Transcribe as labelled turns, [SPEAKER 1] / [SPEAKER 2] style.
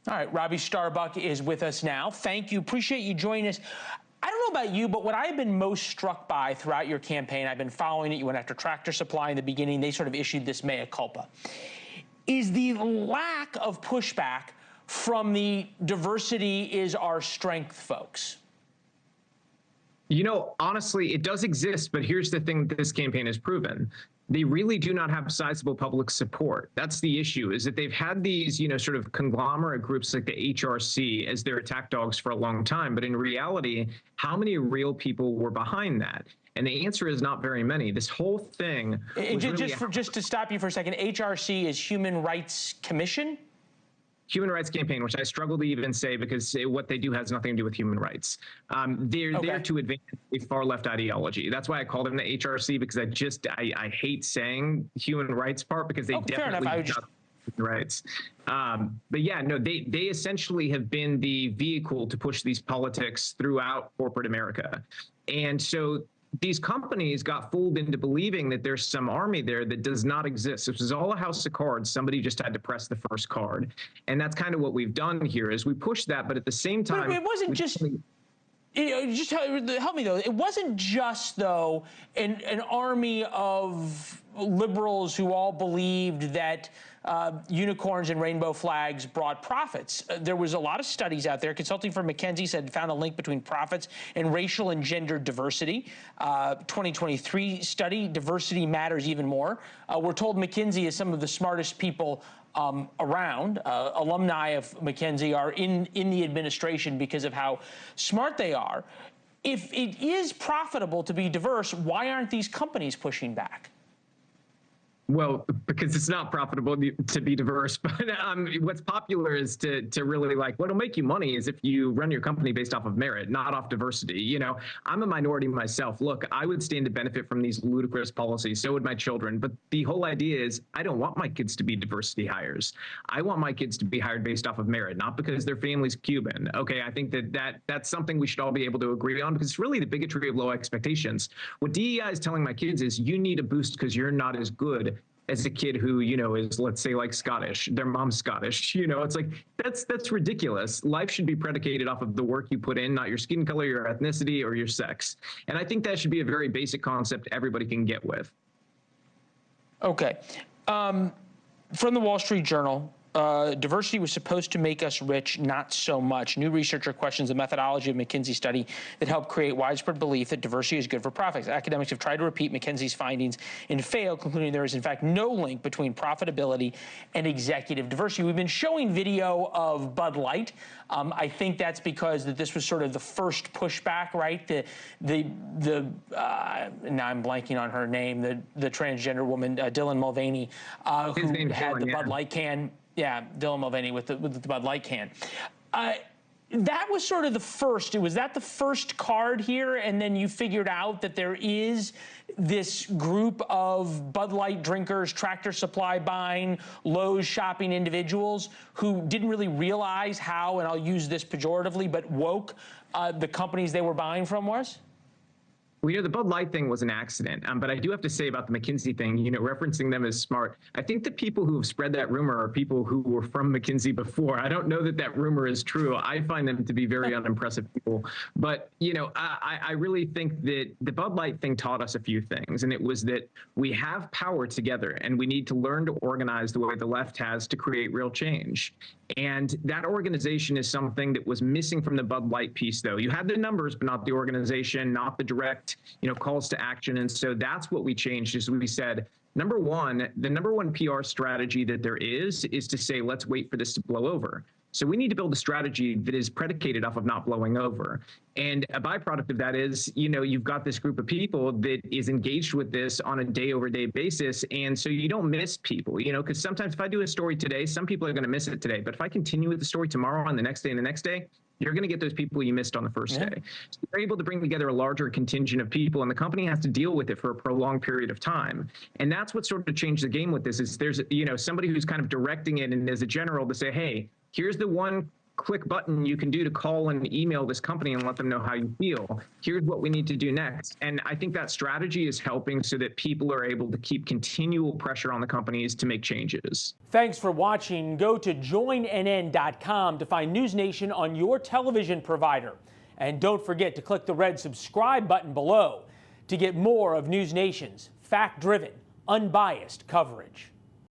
[SPEAKER 1] All right, Robby Starbuck is with us now. Thank you. Appreciate you joining us. I don't know about you, but what I've been most struck by throughout your campaign, I've been following it. You went after Tractor Supply in the beginning. They sort of issued this mea culpa, is the lack of pushback from the diversity is our strength folks.
[SPEAKER 2] You know, honestly, it does exist, but here's the thing that this campaign has proven. They really do not have sizable public support. That's the issue, is that they've had these, sort of conglomerate groups like the HRC as their attack dogs for a long time. But in reality, how many real people were behind that? And the answer is not very many. This whole thing was
[SPEAKER 1] just to stop you for a second, HRC is Human Rights Commission?
[SPEAKER 2] Human Rights Campaign, which I struggle to even say because what they do has nothing to do with human rights. They're there to advance a far left ideology. That's why I call them the HRC, because I hate saying human rights part because they definitely human rights. But yeah, no, they essentially have been the vehicle to push these politics throughout corporate America. And so these companies got fooled into believing that there's some army there that does not exist. This was all a house of cards. Somebody just had to press the first card. And that's kind of what we've done here is we push that, but at the same time—
[SPEAKER 1] But it wasn't just help me though. It wasn't just though an army of liberals who all believed that unicorns and rainbow flags brought profits. There was a lot of studies out there. Consulting firm McKinsey found a link between profits and racial and gender diversity. 2023 study, diversity matters even more. We're told McKinsey is some of the smartest people around. Alumni of McKinsey are in the administration because of how smart they are. If it is profitable to be diverse, why aren't these companies pushing back?
[SPEAKER 2] Well, because it's not profitable to be diverse, but what's popular is to really what'll make you money is if you run your company based off of merit, not off diversity. I'm a minority myself. Look, I would stand to benefit from these ludicrous policies. So would my children. But the whole idea is I don't want my kids to be diversity hires. I want my kids to be hired based off of merit, not because their family's Cuban. Okay, I think that's something we should all be able to agree on because it's really the bigotry of low expectations. What DEI is telling my kids is you need a boost because you're not as good as a kid who, is, let's say, Scottish, their mom's Scottish, it's like, that's ridiculous. Life should be predicated off of the work you put in, not your skin color, your ethnicity, or your sex. And I think that should be a very basic concept everybody can get with.
[SPEAKER 1] Okay. From the Wall Street Journal, diversity was supposed to make us rich, not so much. New researcher questions the methodology of McKinsey study that helped create widespread belief that diversity is good for profits. Academics have tried to repeat McKinsey's findings and failed, concluding there is, in fact, no link between profitability and executive diversity. We've been showing video of Bud Light. I think that's because this was sort of the first pushback, right? Now I'm blanking on her name, the transgender woman, Dylan Mulvaney, who had the Bud Light can. Yeah, Dylan Mulvaney with the Bud Light can. That was sort of the first. Was that the first card here? And then you figured out that there is this group of Bud Light drinkers, Tractor Supply buying, Lowe's shopping individuals who didn't really realize how, and I'll use this pejoratively, but woke the companies they were buying from was?
[SPEAKER 2] Well, the Bud Light thing was an accident, but I do have to say about the McKinsey thing, referencing them as smart. I think the people who have spread that rumor are people who were from McKinsey before. I don't know that rumor is true. I find them to be very unimpressive people. But, I really think that the Bud Light thing taught us a few things, and it was that we have power together, and we need to learn to organize the way the left has to create real change. And that organization is something that was missing from the Bud Light piece, though. You had the numbers, but not the organization, not the direct, calls to action. And so that's what we changed, is we said, the number one PR strategy that there is to say, let's wait for this to blow over. So we need to build a strategy that is predicated off of not blowing over. And a byproduct of that is, you've got this group of people that is engaged with this on a day-over-day basis. And so you don't miss people, because sometimes if I do a story today, some people are going to miss it today. But if I continue with the story tomorrow and the next day and the next day, you're going to get those people you missed on the first day. So you're able to bring together a larger contingent of people, and the company has to deal with it for a prolonged period of time. And that's what sort of changed the game with this is there's, somebody who's kind of directing it and as a general to say, hey, here's the one click button you can do to call and email this company and let them know how you feel. Here's what we need to do next. And I think that strategy is helping so that people are able to keep continual pressure on the companies to make changes.
[SPEAKER 3] Thanks for watching. Go to joinnn.com to find NewsNation on your television provider. And don't forget to click the red subscribe button below to get more of NewsNation's fact-driven, unbiased coverage.